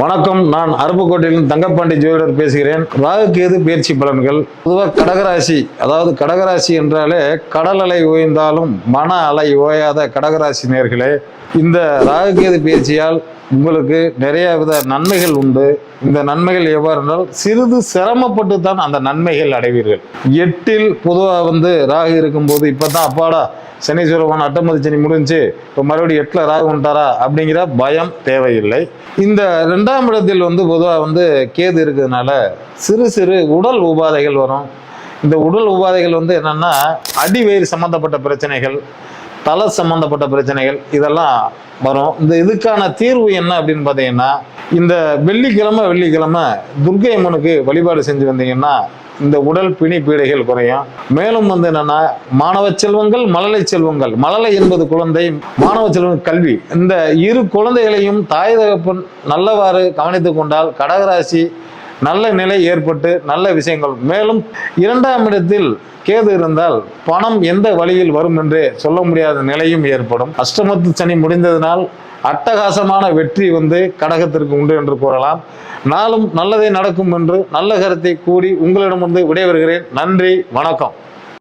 வணக்கம். நான் அருப்புக்கோட்டையிலிருந்து தங்கப்பாண்டி ஜோதிடர் பேசுகிறேன். ராகு கேது பயிற்சி பலன்கள். பொதுவாக கடகராசி, அதாவது கடகராசி என்றாலே கடல் அலை ஓய்ந்தாலும் மன அலை ஓயாத கடகராசி நேர்களே, இந்த ராகு கேது பயிற்சியால் உங்களுக்கு நிறைய வித நன்மைகள் உண்டு. இந்த நன்மைகள் எவ்வாறு என்றால், சிறிது சிரமப்பட்டு தான் அந்த நன்மைகள் அடைவீர்கள். 8ல் பொதுவாக ராகு இருக்கும்போது இப்பதான் அப்பாடா சனீஸ்வரன் அட்டமதி சனி முடிஞ்சு இப்போ மறுபடியும் 8ல் ராகு வந்துட்டாரா அப்படிங்கிற பயம் தேவையில்லை. இந்த 2ஆம் இடத்தில் பொதுவாக கேது இருக்கிறதுனால சிறு சிறு உடல் உபாதைகள் வரும். இந்த உடல் உபாதைகள் என்னன்னா, அடிவயிறு சம்பந்தப்பட்ட பிரச்சனைகள், தலை சம்பந்தப்பட்ட பிரச்சனைகள் இதெல்லாம் வரும். இதுக்கான தீர்வு என்ன அப்படின்னு பார்த்தீங்கன்னா, இந்த வெள்ளிக்கிழமை துர்க்கை அம்மனுக்கு வழிபாடு செஞ்சு வந்தீங்கன்னா இந்த உடல் பிணி பீடைகள் குறையும். மேலும் என்னன்னா, மாணவ செல்வங்கள், மழலை செல்வங்கள், மழலை என்பது குழந்தை, மாணவ செல்வங்கள் கல்வி, இந்த இரு குழந்தைகளையும் தாய் தகப்பன் நல்லவாறு கவனித்துக் கொண்டால் கடகராசி நல்ல நிலை ஏற்பட்டு நல்ல விஷயங்கள். மேலும் 2ஆம் இடத்தில் கேது இருந்தால் பணம் எந்த வழியில் வரும் என்று சொல்ல முடியாத நிலையும் ஏற்படும். அஷ்டமத்து சனி முடிந்ததனால் அட்டகாசமான வெற்றி கடகத்திற்கு உண்டு என்று கூறலாம். நாளும் நல்லதே நடக்கும் என்று நல்ல கருத்தை கூறி உங்களிடமிருந்து விடைபெறுகிறேன். நன்றி, வணக்கம்.